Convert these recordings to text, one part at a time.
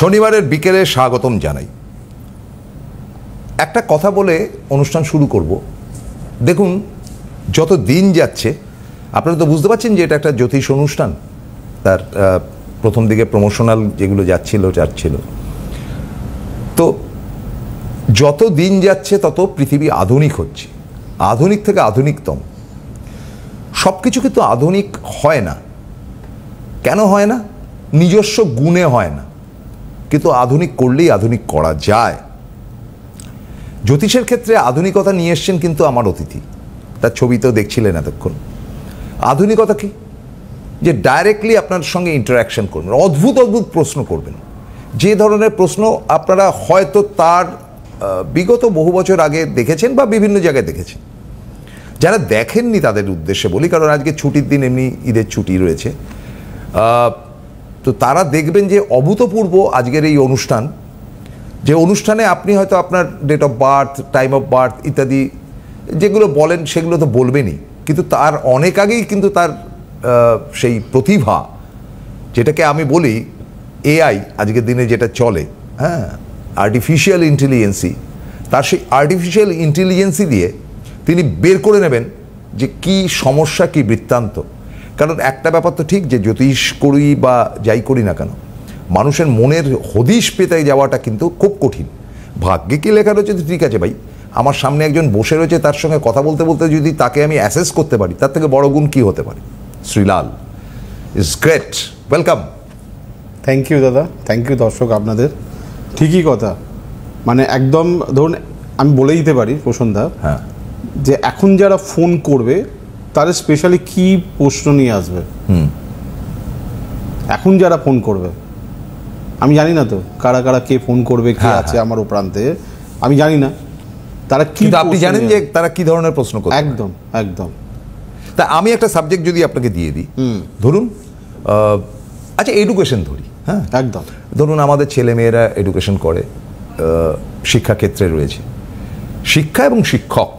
শনিবারের বিকেলে স্বাগতম জানাই। একটা কথা বলে অনুষ্ঠান শুরু করব। দেখুন, যত দিন যাচ্ছে আপনারা তো বুঝতে পারছেন যে এটা একটা জ্যোতিষ অনুষ্ঠান। তার প্রথম দিকে প্রমোশনাল যেগুলো যাচ্ছিল, তো যত দিন যাচ্ছে তত পৃথিবী আধুনিক হচ্ছে, আধুনিক থেকে আধুনিকতম। সব কিছু কিন্তু আধুনিক হয় না। কেন হয় না? নিজস্ব গুণে হয় না, কিন্তু আধুনিক করলেই আধুনিক করা যায়। জ্যোতিষের ক্ষেত্রে আধুনিকতা নিয়ে এসছেন কিন্তু আমার অতিথি, তার ছবিতেও দেখছিলেন এতক্ষণ। আধুনিকতা কি? যে ডাইরেক্টলি আপনার সঙ্গে ইন্টারাকশন করবেন, অদ্ভুত অদ্ভুত প্রশ্ন করবেন, যে ধরনের প্রশ্ন আপনারা হয়তো তার বিগত বহু বছর আগে দেখেছেন বা বিভিন্ন জায়গায় দেখেছেন। যারা দেখেননি তাদের উদ্দেশ্যে বলি, কারণ আজকে ছুটির দিন, এমনি ঈদের ছুটি রয়েছে, তো তারা দেখবেন যে অভূতপূর্ব আজকের এই অনুষ্ঠান, যে অনুষ্ঠানে আপনি হয়তো আপনার date of birth, time of birth ইত্যাদি যেগুলো বলেন সেগুলো তো বলবেনই, কিন্তু তার অনেক আগেই কিন্তু তার সেই প্রতিভা, যেটাকে আমি বলি এআই আজকের দিনে যেটা চলে, হ্যাঁ, আর্টিফিশিয়াল ইন্টেলিজেন্সি, তার সেই আর্টিফিশিয়াল ইন্টেলিজেন্সি দিয়ে তিনি বের করে নেবেন যে কি সমস্যা, কি বৃত্তান্ত। কারণ একটা ব্যাপার তো ঠিক, যে জ্যোতিষ করি বা যাই করি না কেন, মানুষের মনের হদিশ পেতে যাওয়াটা কিন্তু খুব কঠিন। ভাগ্যে কি লেখা রয়েছে ঠিক আছে ভাই, আমার সামনে একজন বসে রয়েছে, তার সঙ্গে কথা বলতে বলতে যদি তাকে আমি অ্যাসেস করতে পারি, তার থেকে বড় গুণ কি হতে পারে? Shrilal is great, welcome. Thank you দাদা, থ্যাংক ইউ দর্শক আপনাদের। ঠিকই কথা, মানে একদম ধরুন আমি বলে দিতে পারি প্রসন্দা, হ্যাঁ, যে এখন যারা ফোন করবে তাদের স্পেশালি কি প্রশ্ন নিয়ে আসবে। এখন যারা ফোন করবে, আমি জানি না তো কারা কারা কে ফোন করবে, কে আছে আমার ও প্রান্তে, আমি জানি না তারা কি। আপনি জানেন যে তারা কি ধরনের প্রশ্ন করবে? একদম একদম। তা আমি একটা সাবজেক্ট যদি আপনাকে দিয়ে দিই, ধরুন আচ্ছা এডুকেশন ধরি, হ্যাঁ একদম। ধরুন আমাদের ছেলেমেয়েরা এডুকেশন করে, শিক্ষাক্ষেত্রে রয়েছে, শিক্ষা এবং শিক্ষক।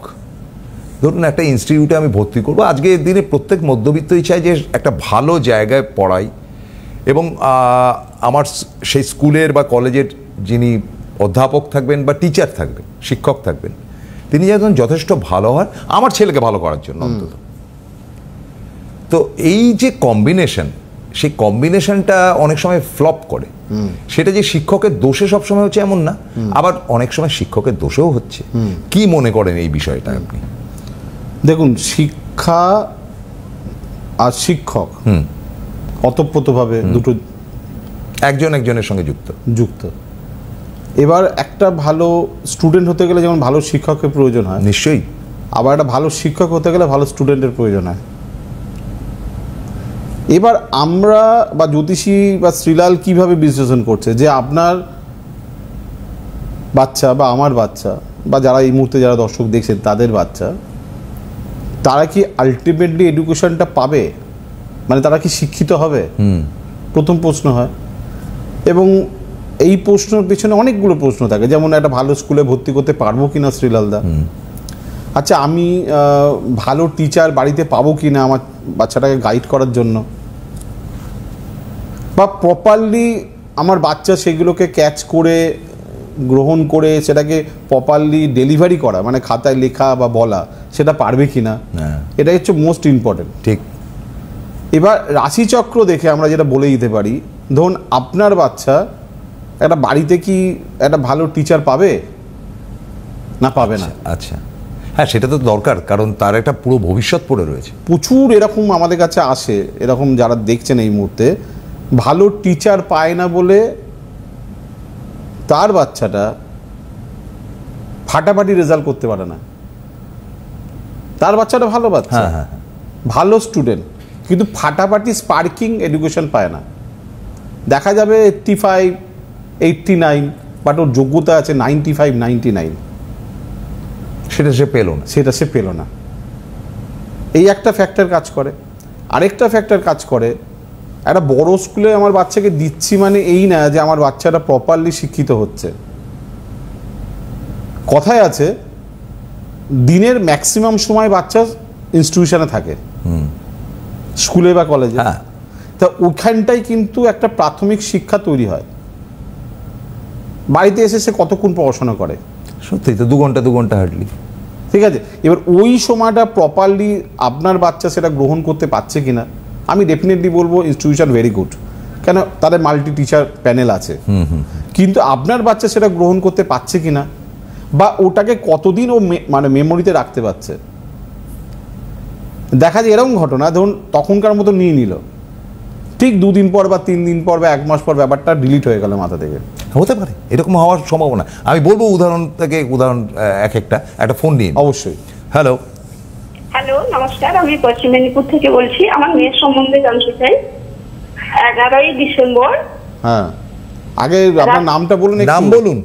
ধরুন একটা ইনস্টিটিউটে আমি ভর্তি করবো, আজকের দিনে প্রত্যেক মধ্যবিত্তই চায় যে একটা ভালো জায়গায় পড়াই, এবং আমার সেই স্কুলের বা কলেজের যিনি অধ্যাপক থাকবেন বা টিচার থাকবেন, শিক্ষক থাকবেন, তিনি যেন যথেষ্ট ভালো হন আমার ছেলেকে ভালো করার জন্য অন্তত। তো এই যে কম্বিনেশন, সেই কম্বিনেশনটা অনেক সময় ফ্লপ করে। সেটা যে শিক্ষকের দোষে সবসময় হচ্ছে এমন না, আবার অনেক সময় শিক্ষকের দোষেও হচ্ছে। কি মনে করেন এই বিষয়টা আপনি? দেখুন, শিক্ষা আর শিক্ষক অতপ্রতভাবে দুটো একজন একজনের সঙ্গে যুক্ত। এবার একটা ভালো স্টুডেন্ট হতে গেলে যেমন ভালো শিক্ষকের প্রয়োজন হয়, নিশ্চয়ই, আবার একটা ভালো শিক্ষক হতে গেলে ভালো স্টুডেন্টের প্রয়োজন হয়। এবার আমরা বা জ্যোতিষী বা শ্রীলাল কিভাবে বিশ্লেষণ করছে যে আপনার বাচ্চা বা আমার বাচ্চা বা যারা এই মুহূর্তে যারা দর্শক দেখছেন তাদের বাচ্চা, তারা কি আলটিমেটলি এডুকেশনটা পাবে, মানে তারা কি শিক্ষিত হবে? প্রথম প্রশ্ন হয়। এবং এই প্রশ্নের পেছনে অনেকগুলো প্রশ্ন থাকে, যেমন একটা ভালো স্কুলে ভর্তি করতে পারবো কিনা শ্রীলালদা, আচ্ছা আমি ভালো টিচার বাড়িতে পাবো কিনা আমার বাচ্চাটাকে গাইড করার জন্য, বা প্রপারলি আমার বাচ্চা সেগুলোকে ক্যাচ করে গ্রহণ করে সেটাকে প্রপারলি ডেলিভারি করা, মানে খাতায় লেখা বা বলা, সেটা পারবে কিনা, এটাই হচ্ছে মোস্ট ইম্পর্টেন্ট। ঠিক। এবার রাশিচক্র দেখে আমরা যেটা বলে দিতে পারি, ধরুন আপনার বাচ্চা একটা বাড়িতে কি একটা ভালো টিচার পাবে না পাবে না? আচ্ছা, হ্যাঁ সেটা তো দরকার, কারণ তার একটা পুরো ভবিষ্যৎ পড়ে রয়েছে। প্রচুর এরকম আমাদের কাছে আসে, এরকম যারা দেখছেন এই মুহূর্তে, ভালো টিচার পায় না বলে তার বাচ্চাটা ফাটাফাটি রেজাল্ট করতে পারে না। তার বাচ্চাটা ভালো বাচ্চা, ভালো স্টুডেন্ট, কিন্তু ফাটাফাটি স্পার্কিং এডুকেশন পায় না। দেখা যাবে 85, 89, বাট ওর যোগ্যতা আছে 95, 99, সেটা সে পেল না। এই একটা ফ্যাক্টর কাজ করে। আরেকটা ফ্যাক্টর কাজ করে, একটা বড় স্কুলে আমার বাচ্চাকে দিচ্ছি মানে এই না যে আমার বাচ্চাটা প্রপারলি শিক্ষিত হচ্ছে। কথায় আছে দিনের ম্যাক্সিমাম সময় বাচ্চা ইনস্টিটিউশনে থাকে, স্কুলে বা কলেজে, তা ওখানটাই কিন্তু একটা প্রাথমিক শিক্ষা তৈরি হয়। বাড়িতে এসে সে কতক্ষণ পড়াশোনা করে? সত্যি তো 2 ঘন্টা হার্ডলি। ঠিক আছে, এবার ওই সময়টা প্রপারলি আপনার বাচ্চা সেটা গ্রহণ করতে পারছে কিনা, আমি ডেফিনেটলি বলবো ইনস্টিটিউশন ভেরি গুড, কেন তাদের মাল্টি টিচার প্যানেল আছে। কিন্তু আপনার বাচ্চা সেটা গ্রহণ করতে পারছে কিনা, বা ওটাকে কতদিন ও মানে মেমোরিতে রাখতে পারছে। দেখা যায় এরকম ঘটনা, ধরুন তখনকার মতো নিয়ে নিল, ঠিক 2 দিন পর বা 3 দিন পর বা 1 মাস পর ব্যাপারটা ডিলিট হয়ে গেল মাথা থেকে। হতে পারে, এরকম হওয়ার সম্ভাবনা। আমি বলবো উদাহরণ একটা ফোন নিয়ে। অবশ্যই। হ্যালো, হ্যালো, নমস্কার, আমি পশ্চিম মেদিনীপুর থেকে বলছি। আমার মেয়ের সম্বন্ধে জানতে চাই। 11ই ডিসেম্বর। হ্যাঁ, আগে আপনার নামটা বলুন। নাম বলুন।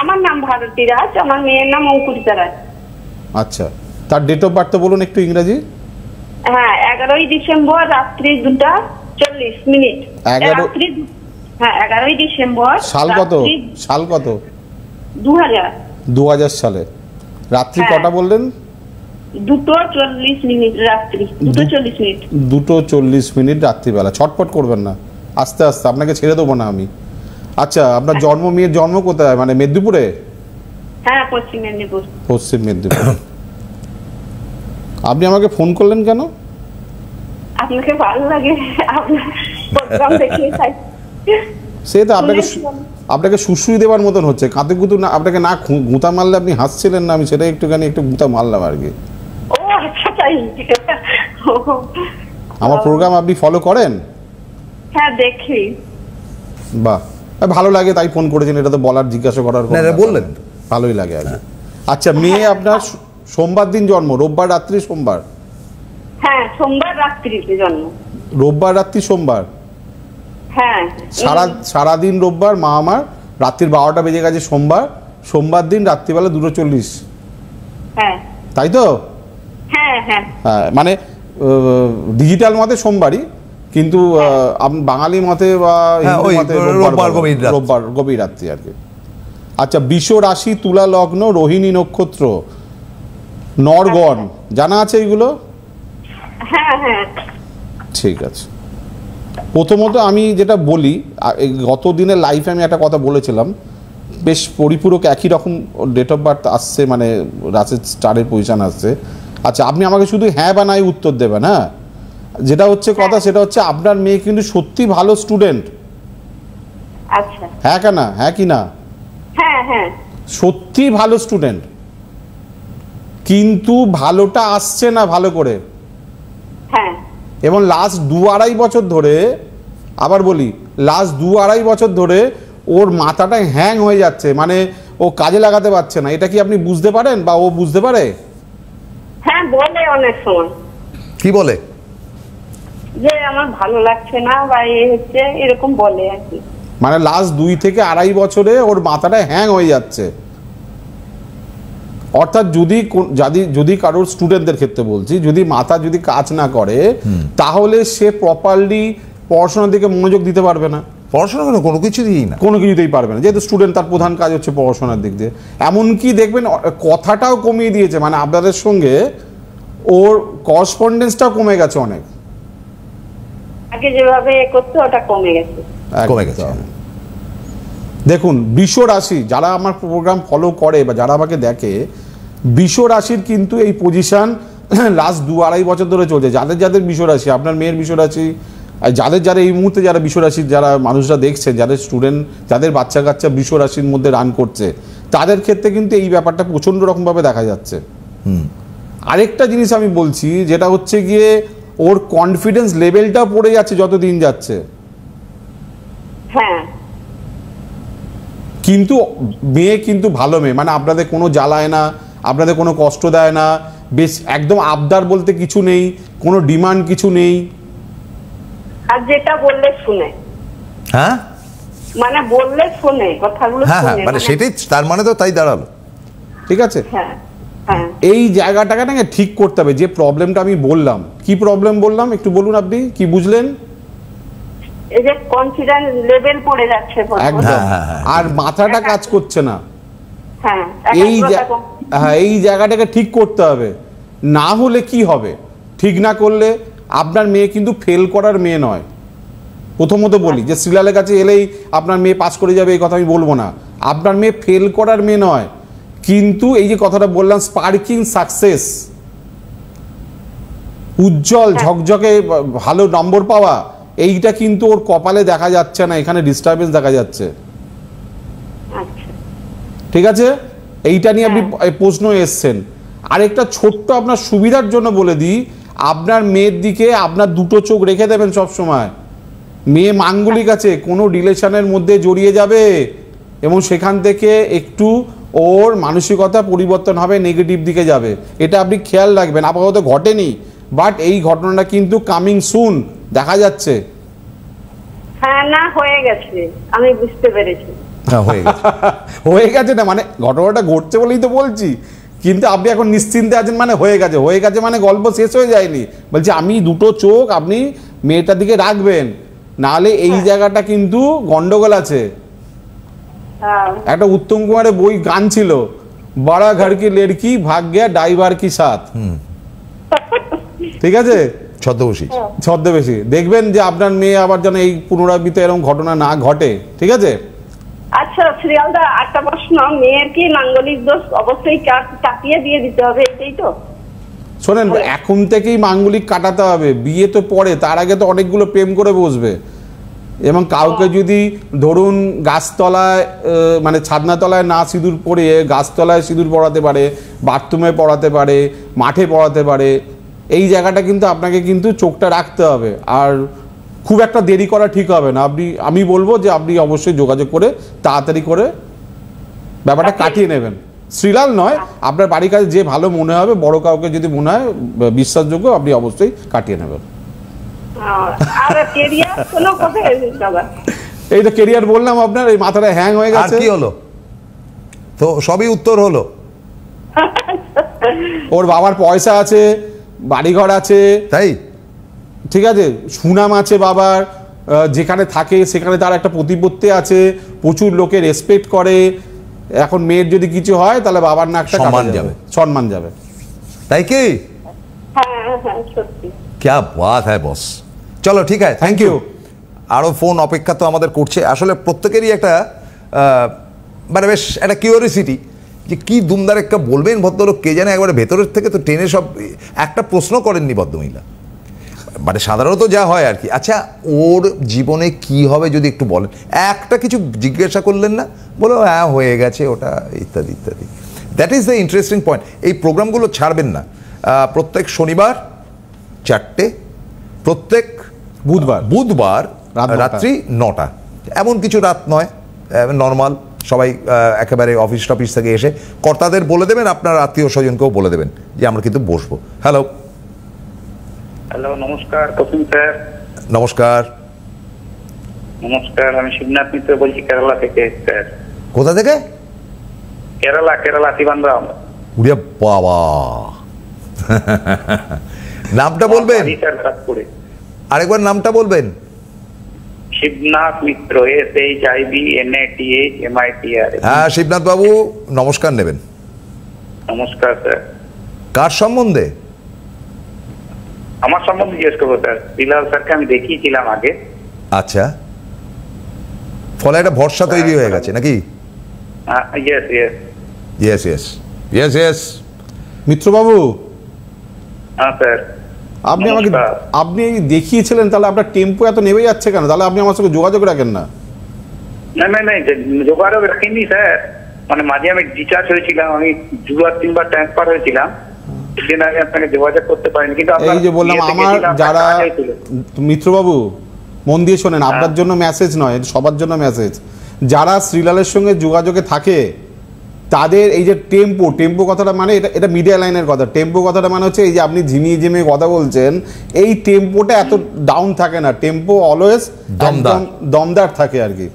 আমার নাম ভারতী রাজ, আমার মেয়ের নাম অঙ্কুরিতা রাজ। আচ্ছা, তার ডেট অফ বার্থ বলুন একটু ইংরেজি। হ্যাঁ, 11ই ডিসেম্বর রাত্রি 2:40। হ্যাঁ, 11ই ডিসেম্বর। সাল কত? 2000। 2000 সালে। রাত্রি কটা বললেন? 2:40 রাত্রি 2:40। 2:40 রাত্রিবেলা। ছটফট করবেন না, আস্তে আস্তে, আপনাকে ছেড়ে দেবো না আমি। আচ্ছা, আপনার মেয়ের জন্ম কোথায়, মানে মেদিনীপুরে? হ্যাঁ, পশ্চিম মেদিনীপুর। পশ্চিম মেদিনীপুর। আপনি আমাকে ফোন করলেন কেন? আপনাকে ভালো লাগে, আপনার প্রোগ্রাম দেখে তাই। সে তো আপনাকে সুশ্রী দেওয়ার মতন হচ্ছে, কাঁতে কুতু না, আপনাকে না গুঁতা মারলে আপনি হাসছিলেন না, আমি সেটাই একটু গুঁতা মারলাম আর কি। ও আচ্ছা, তাই। আমার প্রোগ্রাম আপনি ফলো করেন? হ্যাঁ, দেখি। বাহ, ভালো লাগে তাই ফোন করেছেন, এটা তো বলার, জিজ্ঞাসা করার বললেন, ভালোই লাগে আর কি। আচ্ছা, মেয়ে আপনার সোমবার দিন জন্ম, রোববার রাত্রি সোমবার? হ্যাঁ, সোমবার রাত্রিতে জন্ম। রোববার রাত্রি সোমবার? হ্যাঁ, সারাদিন রোববার, মা আমার রাত্রির 12টা বেজে গেছে সোমবার দিন রাত্রিবেলা 2:40। হ্যাঁ, তাই তো? হ্যাঁ হ্যাঁ হ্যাঁ, মানে ডিজিটাল মতে সোমবারই, কিন্তু বাঙালি মতে বা হিন্দু মতে রোববার গভীর রাত্রি আর কি। আচ্ছা, বৃষ রাশি, তুলা লগ্ন, রোহিণী নক্ষত্র, নরগণ, জানা আছে এগুলো? হ্যাঁ হ্যাঁ। ঠিক আছে, প্রথমত আমি যেটা বলি, গত দিনের লাইফে আমি একটা কথা বলেছিলাম, বেশ পরিপূরক একই রকম ডেট অফ বার্থ আসছে, মানে রাশির স্টারের পজিশন আসছে। আচ্ছা, আপনি আমাকে শুধু হ্যাঁ বা নাই উত্তর দেবেন। হ্যাঁ, যেটা হচ্ছে কথা সেটা হচ্ছে আপনার মেয়ে কিন্তু সত্যি ভালো স্টুডেন্ট। আচ্ছা। হ্যাঁ কেনা, হ্যাঁ কি না? হ্যাঁ হ্যাঁ। সত্যি ভালো স্টুডেন্ট, কিন্তু ভালোটা আসছে না ভালো করে। হ্যাঁ। এবং লাস্ট 2-2.5 বছর ধরে, আবার বলি, লাস্ট 2-2.5 বছর ধরে ওর মাথাটা হ্যাং হয়ে যাচ্ছে, মানে ও কাজে লাগাতে পারছে না। এটা কি আপনি বুঝতে পারেন বা ও বুঝতে পারে? হ্যাঁ, বলে অনেক সময়। কি বলে? যে আমার ভালো লাগছে না বা হচ্ছে, এরকম বলে আর কি। মানে লাস্ট 2 থেকে 2.5 বছরে ওর মাথাটা হ্যাং হয়ে যাচ্ছে। অর্থাৎ যদি কারোর স্টুডেন্টদের ক্ষেত্রে বলছি, যদি মাথা যদি কাজ না করে, তাহলে সে প্রপারলি পড়াশোনার দিকে মনোযোগ দিতে পারবে না। পড়াশোনা কোনো কিছুতেই পারবে না, যেহেতু স্টুডেন্ট, তার প্রধান কাজ হচ্ছে পড়াশোনার দিক দিয়ে। এমনকি দেখবেন কথাটাও কমিয়ে দিয়েছে, মানে আপনাদের সঙ্গে ওর করসপন্ডেন্সটাও কমে গেছে অনেক। আগে যেভাবে করতে, ওটা কমে গেছে। দেখুন, বৃষ রাশি, যারা আমার প্রোগ্রাম ফলো করে বা যারা আমাকে দেখে, বৃষ রাশির কিন্তু এই পজিশন লাস্ট 2-2.5 বছর ধরে চলছে। যাদের বৃষ রাশি, আপনার মেয়ের বৃষ রাশি, যারা এই মুহূর্তে যারা বৃষ রাশির যারা মানুষরা দেখছেন, যাদের স্টুডেন্ট, যাদের বাচ্চা কাচ্চা বৃষ রাশির মধ্যে রান করছে, তাদের ক্ষেত্রে কিন্তু এই ব্যাপারটা প্রচণ্ড রকমভাবে দেখা যাচ্ছে। আরেকটা জিনিস আমি বলছি, যেটা হচ্ছে গিয়ে ওর কনফিডেন্স লেভেলটা পড়ে যাচ্ছে যত দিন যাচ্ছে। হ্যাঁ, কিন্তু মেয়ে কিন্তু ভালো মেয়ে, মানে আপনাদের কোনো জ্বালায় না, আপনাদের কোনো কষ্ট দেয় না, বেশ একদম আবদার বলতে কিছু নেই, কোনো ডিমান্ড কিছু নেই। আর যেটা বললে শুনে। হ্যাঁ, মানে বললে শুনে, কথাগুলো শুনে। মানে সেটাই, তার মানে তো তাই দাঁড়ালো। ঠিক আছে, হ্যাঁ হ্যাঁ। এই জায়গাটাকে না ঠিক করতে হবে। যে প্রবলেমটা আমি বললাম, কি প্রবলেম বললাম একটু বলুন, আপনি কি বুঝলেন? এই যে কনফিডেন্স লেভেল পড়ে যাচ্ছে, আর মাথাটা কাজ করছে না। হ্যাঁ, এই জায়গাটাকে ঠিক করতে হবে, না হলে কি হবে? ঠিক না করলে আপনার মেয়ে কিন্তু ফেল করার মেয়ে নয়। প্রথমত বলি যে শ্রীলালের কাছে এলেই আপনার মেয়ে পাস করে যাবে, এই কথা আমি বলবো না। আপনার মেয়ে ফেল করার মেয়ে নয়, কিন্তু এই যে কথাটা বললাম স্পার্কিং সাকসেস, উজ্জ্বল ঝকঝকে ভালো নম্বর পাওয়া, এইটা কিন্তু ওর কপালে দেখা যাচ্ছে না, এখানে ডিস্টারবেন্স দেখা যাচ্ছে। আচ্ছা ঠিক আছে, এইটা নিয়ে আপনি প্রশ্ন এসছেন। আরেকটা ছোট্ট আপনার সুবিধার জন্য বলে দিই, আপনার মেয়ের দিকে আপনার দুটো চোখ রেখে দেবেন সব সময়। মেয়ে মাঙ্গলিক আছে, কোনো রিলেশনের মধ্যে জড়িয়ে যাবে এবং সেখান থেকে একটু ওর মানসিকতা পরিবর্তন হবে, নেগেটিভ দিকে যাবে, এটা আপনি খেয়াল রাখবেন। আপাতত ঘটেনি, বাট এই ঘটনাটা কিন্তু কামিং সুন দেখা যাচ্ছে। হ্যাঁ না হয়ে গেছে, আমি বুঝতে পেরেছি। হ্যাঁ হয়ে গেছে। হয়ে গেছে না মানে ঘটনাটা ঘটছে বলেই তো বলছি, কিন্তু আপনি এখন নিশ্চিন্তে আছেন মানে হয়ে গেছে। হয়ে গেছে মানে গল্প শেষ হয়ে যায়নি। বলছি আমি দুটো চোখ আপনি মেয়েটার দিকে রাখবেন, নাহলে এই জায়গাটা কিন্তু গন্ডগোল আছে। হ্যাঁ একটা উত্তম কুমারের বই গান ছিল, বড়া ঘর কি লড়কি ভাগ্যা ড্রাইভার কি সাথ। ঠিক আছে, ছদ্মবেশী। ছদ্মবেশী। দেখবেন যে আপনার মেয়ে আবার যেন এই পুনরাবৃত্তি এরকম ঘটনা না ঘটে। ঠিক আছে। আচ্ছা শ্রীয়ালদা, একটা প্রশ্ন, মেয়ের কি মাঙ্গলিক দোষ অবশ্যই কাটিয়ে দিয়ে দিতে হবে, এটাই তো? শোনেন, এখন থেকেই মাঙ্গলিক কাটাতে হবে, বিয়ে তো পরে, তার আগে তো অনেকগুলো প্রেম করে বসবে। এবং কাউকে যদি ধরুন গাছতলায় মানে ছাদনাতলায় না সিঁদুর পরে গাছতলায় সিঁদুর পড়াতে পারে, বাথরুমে পড়াতে পারে, মাঠে পড়াতে পারে, এই জায়গাটা কিন্তু আপনাকে কিন্তু চোখটা রাখতে হবে। আর খুব একটা দেরি করা ঠিক হবে না। আমি বলবো যে আপনি অবশ্যই যোগাযোগ করে তাড়াতাড়ি করে ব্যাপারটা কাটিয়ে নেবেন। শ্রীলাল নয়, আপনার বাড়ির কাছে যে ভালো মনে হবে, বড় কাউকে যদি মনে হয় বিশ্বাসযোগ্য, আপনি অবশ্যই কাটিয়ে নেবেন। আর কেরিয়ার কোনো কথা দাদা? এই তো কেরিয়ার বললাম আপনার, এই মাথাটা হ্যাং হয়ে আর গেছে। কি হলো? তো সবই উত্তর হলো। ওর বাবার পয়সা আছে, বাড়িঘর আছে, তাই ঠিক আছে, সুনাম আছে বাবার, যেখানে থাকে সেখানে তার একটা প্রতিপত্তি আছে, প্রচুর লোকে রেসপেক্ট করে। এখন মেয়ের যদি কিছু হয় তাহলে বাবার নাকটা সম্মান কাটা যাবে। সম্মান যাবে। তাই কি? হ্যাঁ হ্যাঁ সত্যি। क्या बात है বস। চলো ঠিক আছে, থ্যাংক ইউ। আরও ফোন অপেক্ষা তো আমাদের করছে। আসলে প্রত্যেকেরই একটা মানে বেশ একটা কিউরিওসিটি যে কি দুমদার একটা বলবেন ভদ্রলোক, কে জানে একবারে ভেতরের থেকে তো টেনে সব। একটা প্রশ্ন করেননি ভদ্রমহিলা, মানে সাধারণত যা হয় আর কি। আচ্ছা, ওর জীবনে কি হবে যদি একটু বলেন। একটা কিছু জিজ্ঞাসা করলেন না, বলো হ্যাঁ হয়ে গেছে ওটা, ইত্যাদি ইত্যাদি। That is the interesting point. এই প্রোগ্রামগুলো ছাড়বেন না, প্রত্যেক শনিবার 4টে, প্রত্যেক বুধবার রাত্রি 9টা। এমন কিছু রাত নয়, নর্মাল সবাই একেবারে অফিস টফিস থেকে এসে কর্তাদের বলে দেবেন, আপনার আত্মীয় স্বজনকেও বলে দেবেন যে আমরা কিন্তু বসবো। হ্যালো হ্যালো, নমস্কার প্রসূন স্যার। নমস্কার। নমস্কার, আমি শিবনাথ মিত্র বলছি কেরালা থেকে স্যার। কোথা থেকে? কেরালা ত্রিবান্দ্রম। উড়িয়া বাবা। নামটা বলবেন? স্যার ব্যারাকপুরে। আরেকবার নামটা বলবেন। শিবনাথ মিত্র, SHIBNATHMITR। হ্যাঁ শিবনাথ বাবু, নমস্কার নেবেন। নমস্কার স্যার। কার সম্বন্ধে? আমার সম্বন্ধে জিজ্ঞেস করবো স্যার। শ্রীলাল স্যারকে আমি দেখিয়েছিলাম আগে। আচ্ছা, ফলে একটা ভরসা তৈরি হয়ে গেছে নাকি? Yes yes yes yes yes yes. মিত্রবাবু, হ্যাঁ স্যার। আপনি আমাকে আপনি দেখিয়েছিলেন, তাহলে আপনার টেম্পো এত নেমে যাচ্ছে কেন? তাহলে আপনি আমার সঙ্গে যোগাযোগ রাখেন না। না যোগাযোগ রাখিনি স্যার, মানে মাঝে আমি ডিচার্জ হয়েছিলাম, আমি 2-3বার ট্রান্সফার হয়েছিলাম, সেদিন আমি আপনাকে যোগাযোগ করতে পারিনি। কিন্তু এই যে বললাম, আমার যারা মিত্রবাবু মন দিয়ে শোনেন, আপনার জন্য মেসেজ নয়, সবার জন্য মেসেজ। যারা শ্রীলালের সঙ্গে যোগাযোগে থাকে তাদের এই যে টেম্পো কথাটা মানে এটা মিডিয়া লাইনের কথা। টেম্পো কথাটা মানে হচ্ছে এই যে আপনি ঝিমিয়ে কথা বলছেন, এই টেম্পোটা এত ডাউন থাকে না, টেম্পো অলওয়েজ দমদার থাকে আর কি।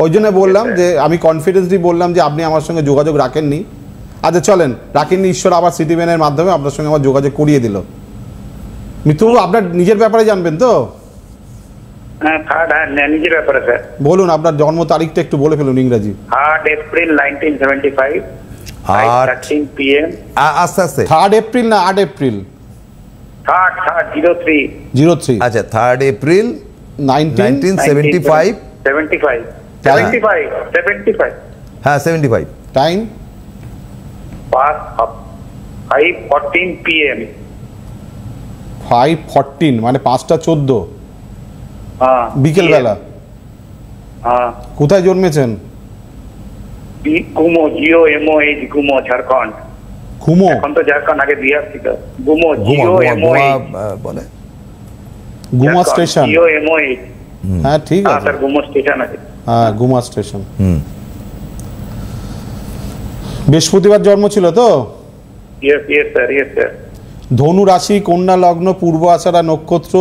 ওই জন্য বললাম যে আমি কনফিডেন্সলি বললাম যে আপনি আমার সঙ্গে যোগাযোগ রাখেননি। আচ্ছা চলেন, রাখেননি, ঈশ্বর আবার সিটিম্যানের মাধ্যমে আপনার সঙ্গে আমার যোগাযোগ করিয়ে দিল। মিত্রবাবু, আপনার নিজের ব্যাপারে জানবেন তো? নিজের ব্যাপারে স্যার। বলুন, আপনার জন্ম তারিখটা একটু বলে ফেলুন ইংরাজি। 3rd April 1975, 5:13 PM। আস্তে আস্তে। 3rd April না 8 April? 03। আচ্ছা, 3rd April 1975। 75 হ্যাঁ 75। টাইম? 5:14 PM। 5:14 মানে 5:14 হ্যাঁ বিকেলবেলা। হ্যাঁ। কোথায় জন্মেছেন? গুমো, GOMOH, গুমো, ঝাড়খণ্ড। ঘুমো? এখন তো ঝাড়খণ্ড, আগে বিহার ছিল। গুমো, GOMOH বলে গুমা স্টেশন। GOMOH। হ্যাঁ ঠিক হ্যাঁ আছে। স্যার, গুমো স্টেশন আছে। হ্যাঁ গুমা স্টেশন। হুম। বৃহস্পতিবার জন্ম ছিল তো? Yes sir, yes sir. ধনু রাশি, কন্যা লগ্ন, পূর্ব আষাঢ়া নক্ষত্র,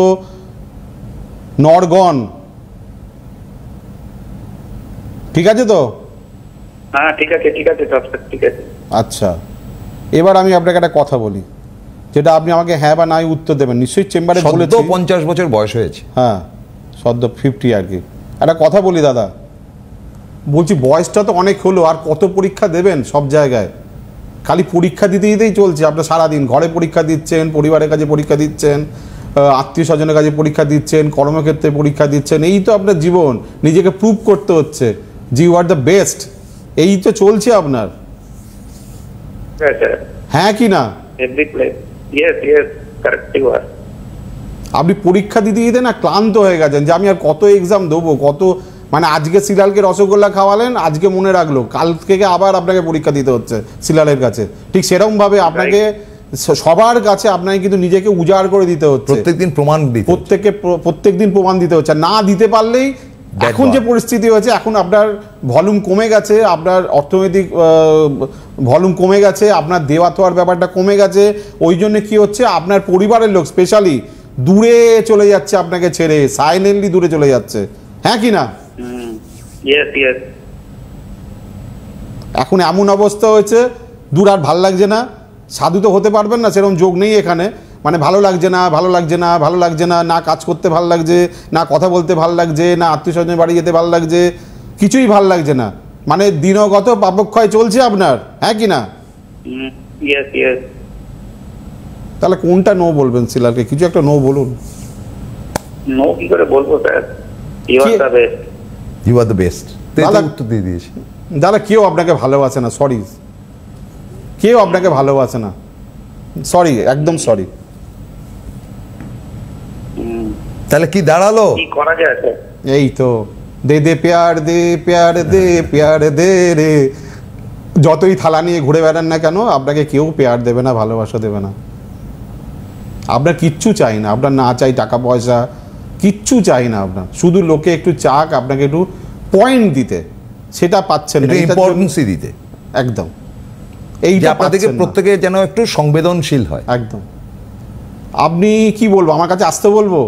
নরগণ, ঠিক আছে তো? হ্যাঁ ঠিক আছে সব স্যার, ঠিক আছে। আচ্ছা, এবার আমি আপনাকে একটা কথা বলি, যেটা আপনি আমাকে হ্যাঁ বা নাই উত্তর দেবেন। নিশ্চয়ই চেম্বারে বলেছি। 50 বছর বয়স হয়েছে। হ্যাঁ সদ্য 50 আর কি। একটা কথা বলি দাদা, বলছি বয়সটা তো অনেক হলো, আর কত পরীক্ষা দেবেন সব জায়গায়? খালি পরীক্ষা দিতেই চলছে আপনার সারাদিন। ঘরে পরীক্ষা দিচ্ছেন, পরিবারের কাছে পরীক্ষা দিচ্ছেন, আত্মীয় স্বজনের কাছে পরীক্ষা দিচ্ছেন, কর্মক্ষেত্রে পরীক্ষা দিচ্ছেন। এই তো আপনার জীবন, নিজেকে প্রুভ করতে হচ্ছে যে ইউ আর দ্য বেস্ট। এই তো চলছে আপনার, হ্যাঁ কি না? আপনি পরীক্ষা দিতে না ক্লান্ত হয়ে গেছেন, যে আমি আর কত এক্সাম দেবো, কত মানে আজকে সিলালকে রসগোল্লা খাওয়ালেন, আজকে মনে রাখলো, কাল থেকে আবার আপনাকে পরীক্ষা দিতে হচ্ছে সিলালের কাছে। ঠিক সেরকম ভাবে আপনাকে সবার কাছে আপনাকে কিন্তু নিজেকে উজাড় করে দিতে হচ্ছে, প্রত্যেকদিন প্রমাণ দিতে, প্রত্যেকদিন প্রমাণ দিতে হচ্ছে। না দিতে পারলেই এখন যে পরিস্থিতি হয়েছে, এখন আপনার ভলিউম কমে গেছে, আপনার অর্থনৈতিক ভলিউম কমে গেছে, আপনার দেওয়া থাওয়ার ব্যাপারটা কমে গেছে। ওই জন্য কি হচ্ছে, আপনার পরিবারের লোক স্পেশালি দূরে চলে যাচ্ছে আপনাকে ছেড়ে, সাইলেন্টলি দূরে চলে যাচ্ছে, হ্যাঁ কি না? এখন এমন অবস্থা হয়েছে, দূর আর ভাল লাগছে না। সাধু তো হতে পারবেন না, সেরকম যোগ নেই এখানে। মানে ভালো লাগছে না, ভালো লাগছে না, ভালো লাগছে না, না কাজ করতে ভালো লাগছে, না কথা বলতে ভালো লাগছে, না আত্মীয় স্বজনের বাড়ি যেতে ভালো লাগছে, কিছুই ভালো লাগছে না। মানে দিনগত পাপক্ষয় চলছে আপনার, হ্যাঁ কি না? তাহলে কোনটা নো বলবেন সিলালকে? কিছু একটা নো বলুন। নো কি করে বলবো sir? You are the best. উত্তর দিয়ে দিয়েছি দাদা। কেউ আপনাকে ভালোবাসে না, সরি, কেউ আপনাকে ভালোবাসে না, সরি, একদম সরি। তাহলে কি দাঁড়ালো? কি করা যায় স্যার? এই তো দে দে প্যার দে, প্যার দে, প্যার দে রে। যতই থালা নিয়ে ঘুরে বেড়ান না কেন, আপনাকে কেউ পেয়ার দেবে না, ভালোবাসা দেবে না। আপনার কিচ্ছু চাই না, আপনার না চাই টাকা পয়সা, কিচ্ছু চাই না আপনার। শুধু লোকে একটু চাক আপনাকে একটু পয়েন্ট দিতে, সেটা পাচ্ছেন না, ইম্পর্টেন্সই দিতে। একদম, এইটা আপনাদেরকে প্রত্যেকে যেন একটু সংবেদনশীল হয়। একদম। আপনি কি বলবো, আমার কাছে আসতে বলবো?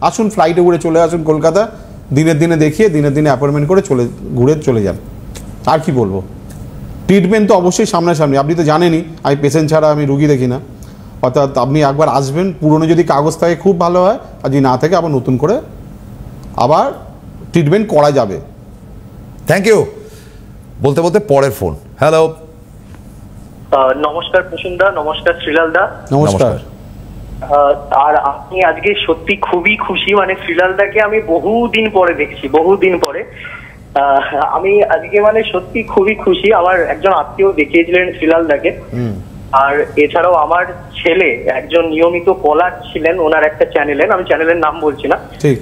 আসুন, ফ্লাইটে উড়ে চলে আসুন কলকাতা, দিনের দিনে দেখিয়ে, দিনের দিনে অ্যাপয়েন্টমেন্ট করে ঘুরে চলে যান। আর কি বলবো? ট্রিটমেন্ট তো অবশ্যই সামনাসামনি, আপনি তো জানেনই আমি পেশেন্ট ছাড়া আমি রুগী দেখি না। অর্থাৎ আপনি একবার আসবেন, পুরনো যদি কাগজ থাকে খুব ভালো হয়, আর যদি না থাকে আবার নতুন করে আবার ট্রিটমেন্ট করা যাবে। Thank you. বলতে বলতে পরের ফোন। হ্যালো, নমস্কার প্রসূনদা, নমস্কার শ্রীলালদা। নমস্কার। আর আমি আজকে সত্যি খুবই খুশি, মানে শ্রীলালদাকে আমি বহুদিন পরে দেখছি, বহুদিন পরে। আমি আজকে মানে সত্যি খুবই খুশি। আমার একজন আত্মীয় দেখিয়েছিলেন শ্রীলালদাকে, আর এছাড়াও আমার ছেলে একজন নিয়মিত কলার ছিলেন ওনার একটা চ্যানেলে, আমি চ্যানেলের নাম বলছি না। ঠিক।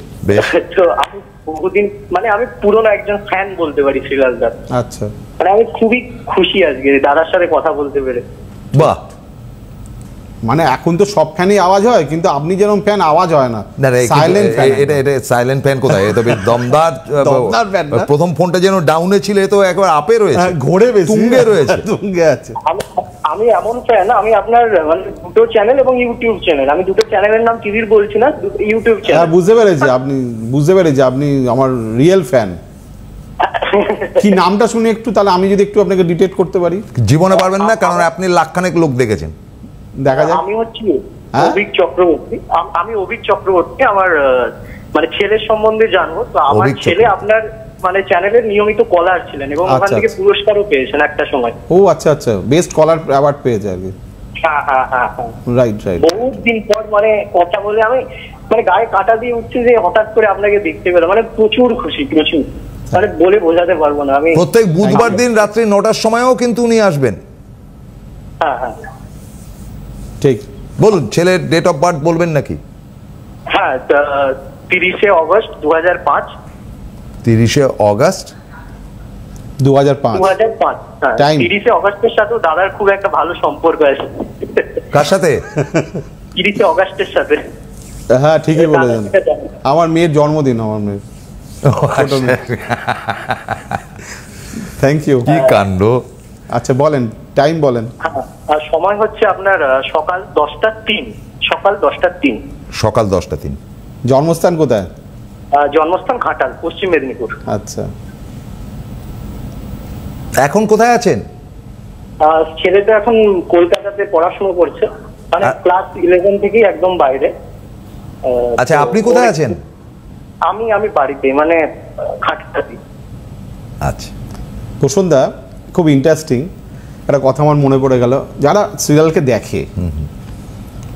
তো আমি বহুদিন, মানে আমি পুরনো একজন ফ্যান বলতে পারি শ্রীলালদার। আচ্ছা, মানে আমি খুবই খুশি আজকে দাদার সাথে কথা বলতে পেরে। বাহ। মানে এখন তো সব ফ্যানই আওয়াজ হয়, কিন্তু আপনি যেরকম ফ্যান আওয়াজ হয় না, সাইলেন্ট ফ্যান। এটা সাইলেন্ট ফ্যান কোথায়? এটা বেশ দমদার ফ্যান। প্রথম ফোনটা যেন ডাউনে ছিল, তো একবার আপে রয়েছে, ঘোরে বেশি, তুঙ্গে রয়েছে, তুঙ্গে আছে। আমি এমন ফ্যান, আমি আপনার মানে দুটো চ্যানেল এবং ইউটিউব চ্যানেল, আমি দুটো চ্যানেলের নাম টিভির বলছি না, ইউটিউব চ্যানেল। বুঝতে পেরেছি, বুঝতে পেরেছি আপনি আমার রিয়েল ফ্যান। কি নামটা শুনে একটু, তাহলে আমি যদি একটু আপনাকে ডিটেক্ট করতে পারি। জীবনে পারবেন না, কারণ আপনি লাখখানেক লোক দেখেছেন। দেখা যায়। আমি হচ্ছি অভিক চক্রবর্তী। আমি অভিক চক্রবর্তী। আমার মানে ছেলের সম্বন্ধে জানবো। তো আমার ছেলে আপনার মানে চ্যানেলের নিয়মিত কলার ছিলেন এবং ওখান থেকে পুরস্কারও পেয়েছেন একটা সময়। ও আচ্ছা আচ্ছা, বেস্ট কলার অ্যাওয়ার্ড পেয়েছে আর কি। হ্যাঁ, রাইট রাইট। বহুত দিন পর মানে কথা বলে আমি মানে গায়ে কাঁটা দিয়ে উঠছে যে হঠাৎ করে আপনাকে দেখতে পেলাম, মানে প্রচুর খুশি, প্রচুর। মানে বলে বোঝাতে পারবো না আমি। প্রত্যেক বুধবার দিন রাত্রি 9টার সময়ও কিন্তু উনি আসবেন। হ্যাঁ হ্যাঁ ঠিক। বলুন, ছেলের ডেট অফ বার্থ বলবেন নাকি? হ্যাঁ 30শে অগস্ট 2005। 30শে অগস্ট 2005। 2005। হ্যাঁ, Time? 30শে অগস্টের সাথেও দাদার খুব একটা ভালো সম্পর্ক আছে। কার সাথে? 30শে অগস্টের সাথে। হ্যাঁ ঠিকই বলেছেন, আমার মেয়ের জন্মদিন, আমার মেয়ের। Thank you. কি কাণ্ড। আচ্ছা বলেন, টাইম বলেন। হ্যাঁ, আর সময় হচ্ছে আপনার সকাল 10টা 3। সকাল 10টা 3। সকাল 10টা 3। জন্মস্থান কোথায়? জন্মস্থান ঘাটাল, পশ্চিম মেদিনীপুর। আচ্ছা, এখন কোথায় আছেন? ছেলেটা এখন কলকাতাতে পড়াশোনা করছে, মানে ক্লাস 11 থেকেই একদম বাইরে। আচ্ছা, আপনি কোথায় আছেন? আমি বাড়িতে, মানে ঘাটালে। আচ্ছা, প্রসন্দা, খুব ইন্টারেস্টিং একটা কথা আমার মনে পড়ে গেল। যারা সিরিয়ালকে দেখে,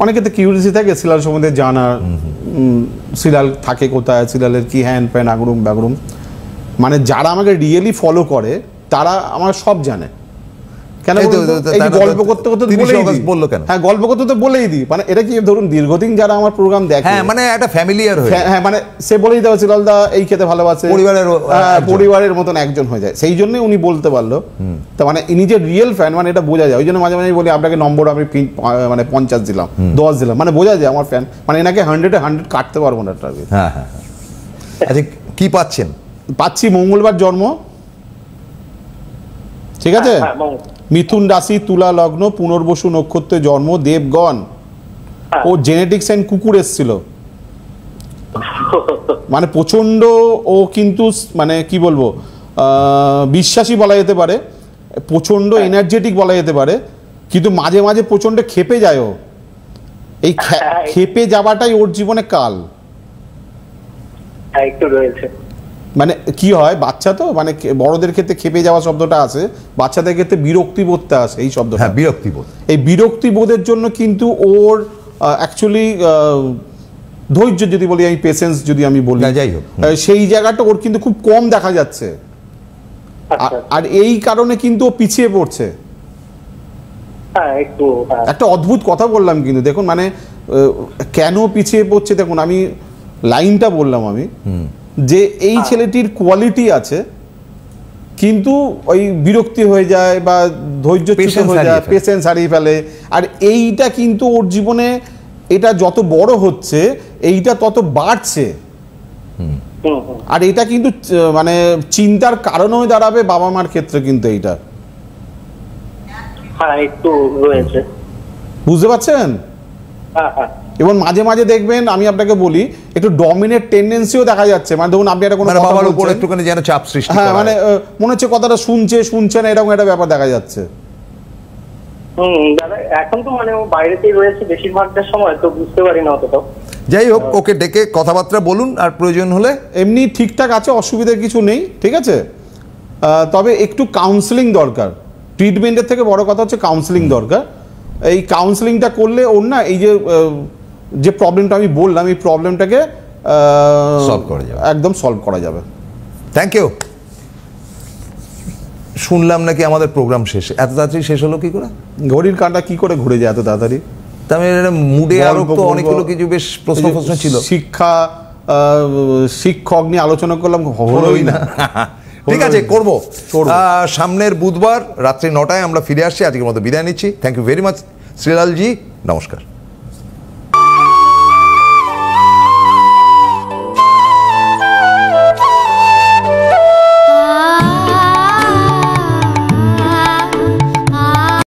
অনেকে তো কিউরিয়াসিটি থাকে সিরিয়াল সম্বন্ধে জানার, সিরিয়াল থাকে কোথায়, সিরিয়ালের কি হ্যান প্যান আগরুম বাগরুম। মানে যারা আমাকে রিয়েলি ফলো করে তারা আমার সব জানে। কেন এই তো, বলুন তো? এই যে তারা তো গল্প করতে করতে 30 বলেই অগস্ট দিই। বললো কেন? হ্যাঁ, গল্প করতে তো বলেই দিই। মানে এটা কি ধরুন দীর্ঘদিন যারা আমার প্রোগ্রাম দেখে, হ্যাঁ মানে একটা ফ্যামিলিয়ার হয়ে হ্যাঁ মানে সে বলেই দেওয়া সিরিয়ালদা এই খেতে ভালোবাসে, পরিবারের একজন। পরিবারের মতন একজন হয়ে যায়। সেই জন্যই উনি বলতে পারলো। তা মানে ইনি যে রিয়েল ফ্যান, মানে এটা বোঝা যায়। ওই জন্য মাঝে মাঝে বলি আপনাকে নম্বর আমি মানে 50 দিলাম, 10 দিলাম, মানে বোঝা যায় আমার ফ্যান। মানে এনাকে 100-এ 100 কাটতে পারবো না টার্গেট। হ্যাঁ হ্যাঁ। আচ্ছা, কি পাচ্ছেন? পাচ্ছি মঙ্গলবার জন্ম, ঠিক আছে? মিথুন রাশি, তুলা লগ্ন, পুনর্বসু নক্ষত্রে জন্ম, দেবগণ। ও জেনেটিক্স অ্যান্ড কুকুর এসছিল, মানে প্রচন্ড ও কিন্তু মানে কি বলবো, বিশ্বাসী বলা যেতে পারে, প্রচন্ড এনার্জেটিক বলা যেতে পারে, কিন্তু মাঝে মাঝে প্রচন্ড ক্ষেপে যায় ও। এই ক্ষেপে যাওয়াটাই ওর জীবনে কাল। একটু রয়েছে। মানে কি হয়, বাচ্চা তো, মানে বড়দের ক্ষেত্রে ক্ষেপে যাওয়া শব্দটা আসে, বাচ্চাদের ক্ষেত্রে বিরক্তিবোধটা আসে এই শব্দটা। হ্যাঁ, বিরক্তিবোধ। এই বিরক্তিবোধের জন্য কিন্তু ওর অ্যাকচুয়ালি ধৈর্য যদি বলি আমি, পেশেন্স যদি আমি বলি, যাই হোক, সেই জায়গাটা ওর কিন্তু খুব কম দেখা যাচ্ছে। আর এই কারণে কিন্তু ও পিছিয়ে পড়ছে। একটা অদ্ভুত কথা বললাম কিন্তু দেখুন, মানে কেন পিছিয়ে পড়ছে দেখুন, আমি লাইনটা বললাম আমি, যে এই ছেলেটির কোয়ালিটি আছে কিন্তু ওই বিরক্তি হয়ে যায় বা ধৈর্যচ্যুত হয়ে যায়, পেশেন্স হারিয়ে ফেলে। আর এইটা কিন্তু ওর জীবনে এটা যত বড় হচ্ছে এইটা তত বাড়ছে। আর এটা কিন্তু মানে চিন্তার কারণেও দাঁড়াবে বাবা মার ক্ষেত্রে কিন্তু এইটা। হ্যাঁ একটু রয়েছে, বুঝতে পারছেন? এবং মাঝে মাঝে দেখবেন, আমি আপনাকে বলি, একটু ডমিনেট টেন্ডেন্সিও দেখা যাচ্ছে। মানে ধরুন আপনি একটা কোনো মানে বাবার উপর একটুখানি যেন চাপ সৃষ্টি, হ্যাঁ মানে মনে হচ্ছে কথাটা শুনছে না, এরকম একটা ব্যাপার দেখা যাচ্ছে। দাদা এখন তো মানে বাইরেতেই রয়েছে বেশিরভাগটা সময়, তো বুঝতে পারি না অতটা। যাই হোক, ওকে ডেকে কথাবার্তা বলুন, আর প্রয়োজন হলে। এমনি ঠিকঠাক আছে, অসুবিধার কিছু নেই, ঠিক আছে? তবে একটু কাউন্সেলিং দরকার। ট্রিটমেন্টের থেকে বড় কথা হচ্ছে কাউন্সেলিং দরকার। এই কাউন্সেলিংটা করলে ওর না এই যে প্রবলেমটা আমি বললাম, এই প্রবলেমটাকে সলভ করা যাবে, একদম সলভ করা যাবে। Thank you. শুনলাম নাকি আমাদের প্রোগ্রাম শেষ, এত তাড়াতাড়ি শেষ হলো কি করে? ঘড়ির কাঁটা কি করে ঘুরে যায় এত তাড়াতাড়ি? তার মুডে আরো তো অনেকগুলো কিছু বেশ প্রশ্ন ছিল। শিক্ষক নিয়ে আলোচনা করলাম, হলোই না। ঠিক আছে, করবো। সামনের বুধবার রাত্রি 9টায় আমরা ফিরে আসছি। আজকের মতো বিদায় নিচ্ছি। থ্যাংক ইউ ভেরি মাচ শ্রীলালজি, নমস্কার।